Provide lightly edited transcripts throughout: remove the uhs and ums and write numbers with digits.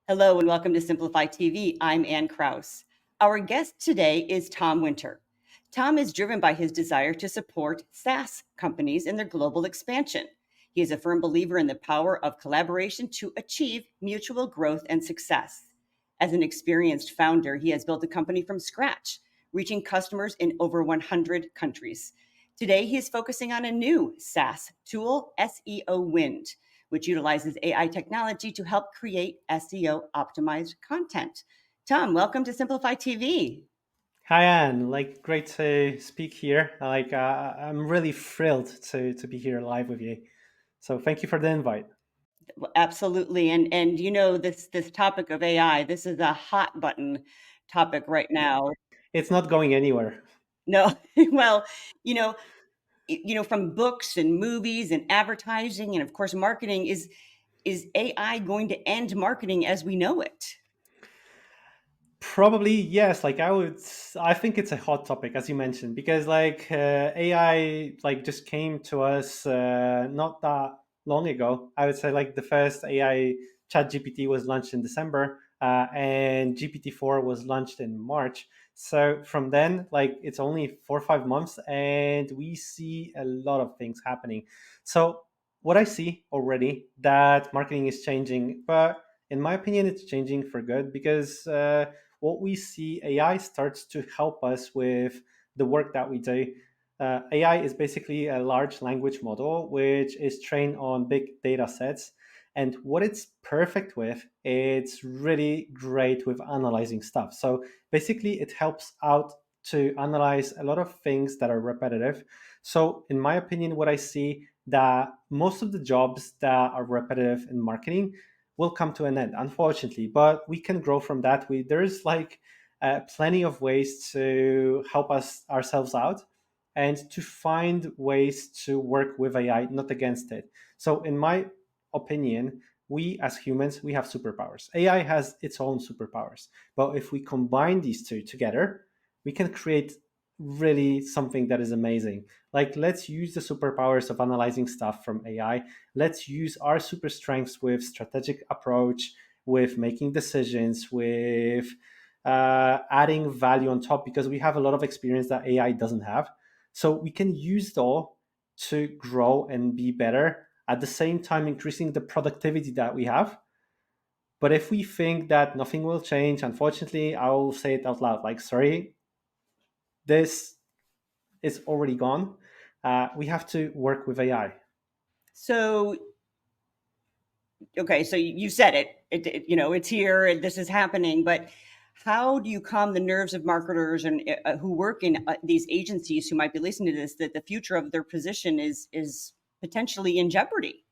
Hello and welcome to Simplify TV. I'm Ann Kraus. Our guest today is Tom Winter. Tom is driven by his desire to support SaaS companies in their global expansion. He is a firm believer in the power of collaboration to achieve mutual growth and success. As an experienced founder, he has built a company from scratch, reaching customers in over 100 countries. Today, he is focusing on a new SaaS tool, SEO Wind, which utilizes AI technology to help create SEO optimized content. Tom, welcome to Simplify TV. Hi, Anne. Great to speak here. I'm really thrilled to be here live with you. So, thank you for the invite. Absolutely. And this topic of AI, this is a hot button topic right now. It's not going anywhere. No, well, you know, from books and movies and advertising and of course marketing is AI going to end marketing as we know it? Probably yes. I think it's a hot topic, as you mentioned, because AI just came to us not that long ago. I would say the first AI Chat GPT was launched in December, and GPT-4 was launched in March. So from then, it's only 4 or 5 months, and we see a lot of things happening. So what I see already that marketing is changing, but in my opinion, it's changing for good because. What we see, AI starts to help us with the work that we do. AI is basically a large language model which is trained on big data sets. And what it's perfect with, it's really great with analyzing stuff. So basically, it helps out to analyze a lot of things that are repetitive. So, in my opinion, what I see that most of the jobs that are repetitive in marketing will come to an end, unfortunately. But we can grow from that. There's plenty of ways to help us ourselves out and to find ways to work with AI, not against it. So, in my opinion, we as humans we have superpowers. AI has its own superpowers, but if we combine these two together, we can create really something that is amazing. Let's use the superpowers of analyzing stuff from AI. Let's use our super strengths with strategic approach, with making decisions, with adding value on top, because we have a lot of experience that AI doesn't have. So we can use it all to grow and be better, at the same time increasing the productivity that we have. But if we think that nothing will change, unfortunately, I'll say it out loud, sorry, this is already gone. We have to work with AI. So okay, so you said it's here and this is happening, but how do you calm the nerves of marketers and who work in these agencies who might be listening to this, that the future of their position is potentially in jeopardy?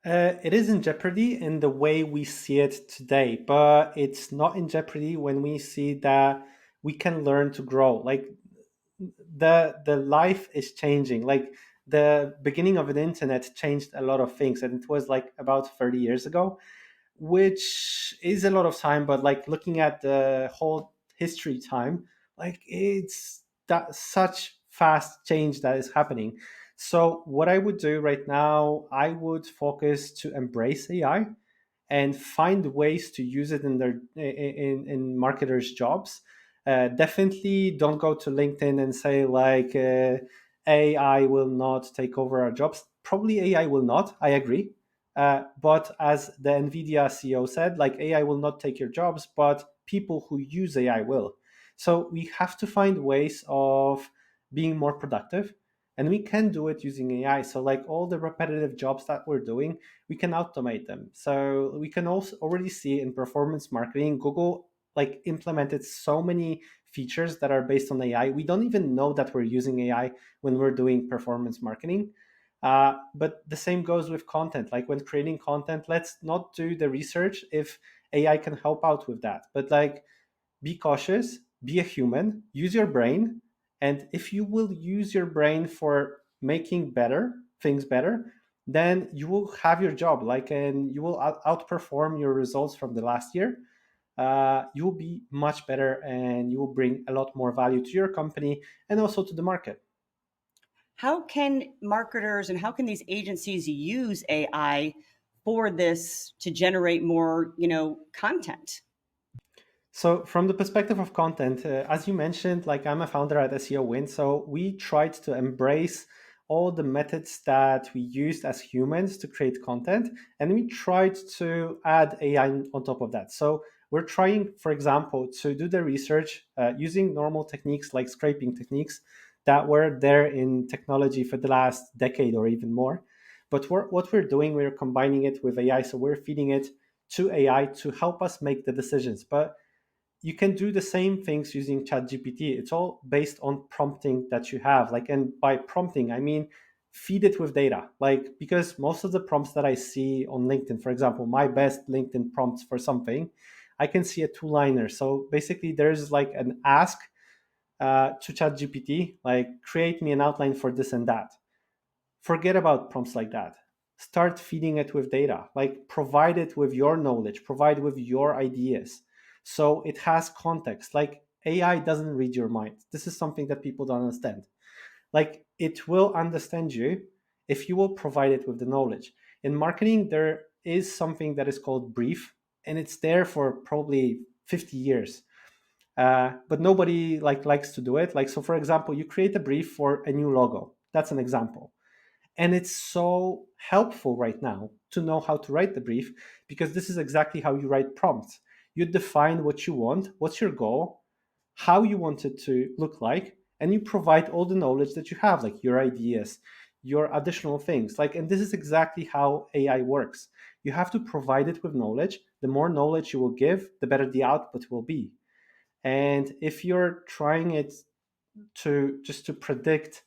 It is in jeopardy in the way we see it today, but it's not in jeopardy when we see that we can learn to grow. The life is changing. The beginning of the internet changed a lot of things, and it was about 30 years ago, which is a lot of time. But looking at the whole history time, it's that such fast change that is happening. So what I would do right now, I would focus to embrace AI and find ways to use it in their in marketers' jobs. Definitely don't go to LinkedIn and say AI will not take over our jobs. Probably AI will not. I agree. But as the Nvidia CEO said, AI will not take your jobs, but people who use AI will. So we have to find ways of being more productive, and we can do it using AI. So all the repetitive jobs that we're doing, we can automate them. So we can also already see in performance marketing, Google implemented so many features that are based on AI. We don't even know that we're using AI when we're doing performance marketing. But the same goes with content. When creating content, let's not do the research if AI can help out with that. But be cautious, be a human, use your brain. And if you will use your brain for making better things better, then you will have your job, and you will outperform your results from the last year. You will be much better, and you will bring a lot more value to your company and also to the market. How can marketers and how can these agencies use AI for this to generate more, content? So, from the perspective of content, as you mentioned, like I'm a founder at SEO Win, so we tried to embrace all the methods that we used as humans to create content, and we tried to add AI on top of that. So, we're trying, for example, to do the research using normal techniques like scraping techniques that were there in technology for the last decade or even more. But what we're doing, we're combining it with AI. So, we're feeding it to AI to help us make the decisions. But you can do the same things using ChatGPT. It's all based on prompting that you have. Like, and by prompting, I mean feed it with data. Like, because most of the prompts that I see on LinkedIn, for example, my best LinkedIn prompts for something, I can see a two-liner. So basically, there's like an ask to ChatGPT, like create me an outline for this and that. Forget about prompts like that. Start feeding it with data, like provide it with your knowledge, provide with your ideas, so it has context. Like AI doesn't read your mind. This is something that people don't understand. Like it will understand you if you will provide it with the knowledge. In marketing, there is something that is called brief, and it's there for probably 50 years. But nobody likes to do it. Like, so for example, you create a brief for a new logo. That's an example, and it's so helpful right now to know how to write the brief, because this is exactly how you write prompts. You define what you want, what's your goal, how you want it to look like, and you provide all the knowledge that you have, like your ideas, your additional things. Like, and this is exactly how AI works. You have to provide it with knowledge. The more knowledge you will give, the better the output will be. And if you're trying it to just to predict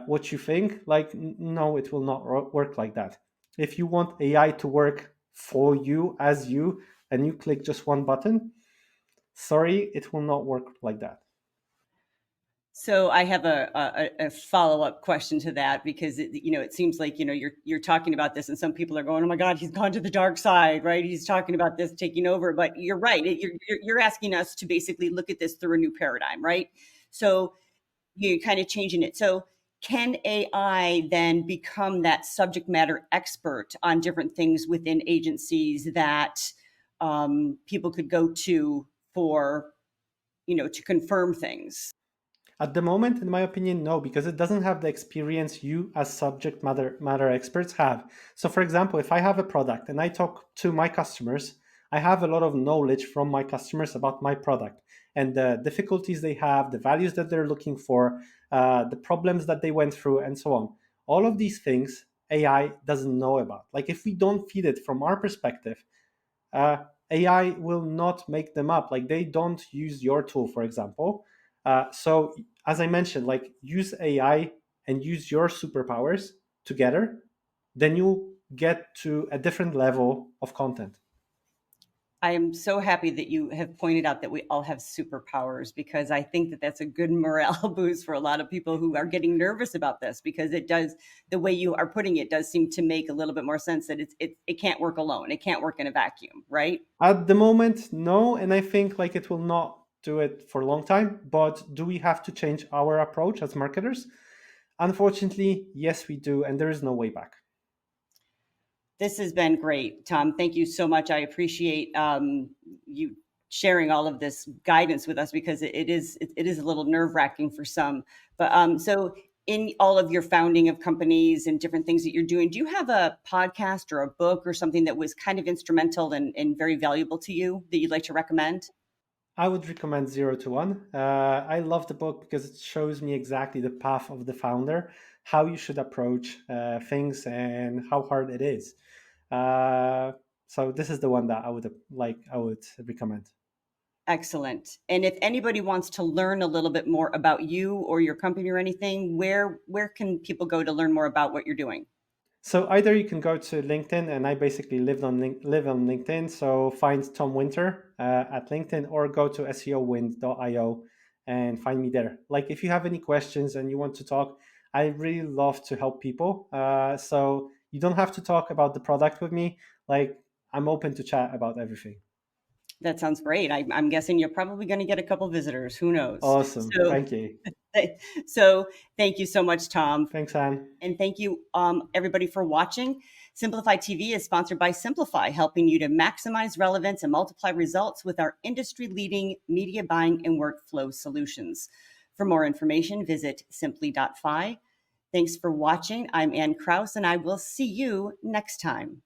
what you think, like no, it will not work like that. If you want AI to work for you as you, and you click just one button, sorry, it will not work like that. So I have a follow up question to that, because it seems like you're talking about this, and some people are going, "Oh my God, he's gone to the dark side," right? He's talking about this taking over, but you're right. You're asking us to basically look at this through a new paradigm, right? So you're kind of changing it. So can AI then become that subject matter expert on different things within agencies that people could go to for to confirm things? At the moment, in my opinion, no, because it doesn't have the experience you as subject matter experts have. So, for example, if I have a product and I talk to my customers, I have a lot of knowledge from my customers about my product and the difficulties they have, the values that they're looking for, the problems that they went through, and so on. All of these things AI doesn't know about. Like, if we don't feed it from our perspective, AI will not make them up. Like, they don't use your tool, for example. So, as I mentioned, like use AI and use your superpowers together, then you get to a different level of content. I am so happy that you have pointed out that we all have superpowers, because I think that that's a good morale boost for a lot of people who are getting nervous about this, because it does, the way you are putting it does seem to make a little bit more sense, that it can't work alone. It can't work in a vacuum, right? At the moment, no, and I think like it will not do it for a long time. But do we have to change our approach as marketers? Unfortunately, yes, we do, and there is no way back. This has been great, Tom. Thank you so much. I appreciate you sharing all of this guidance with us, because it is a little nerve wracking for some. But so in all of your founding of companies and different things that you're doing, do you have a podcast or a book or something that was kind of instrumental and very valuable to you that you'd like to recommend? I would recommend Zero to One. I love the book because it shows me exactly the path of the founder, how you should approach things, and how hard it is. Uh, so this is the one that I would recommend. Excellent. And if anybody wants to learn a little bit more about you or your company or anything, where can people go to learn more about what you're doing? So either you can go to LinkedIn, and I basically live on LinkedIn. So find Tom Winter at LinkedIn, or go to seowind.io and find me there. Like, if you have any questions and you want to talk, I really love to help people. So you don't have to talk about the product with me. Like, I'm open to chat about everything. That sounds great. I'm guessing you're probably going to get a couple visitors. Who knows? Awesome. So, Thank you. so thank you so much, Tom. Thanks, Anne. And thank you, everybody, for watching. Simplify TV is sponsored by Simplify, helping you to maximize relevance and multiply results with our industry-leading media buying and workflow solutions. For more information, visit simply.fi. Thanks for watching. I'm Ann Kraus, and I will see you next time.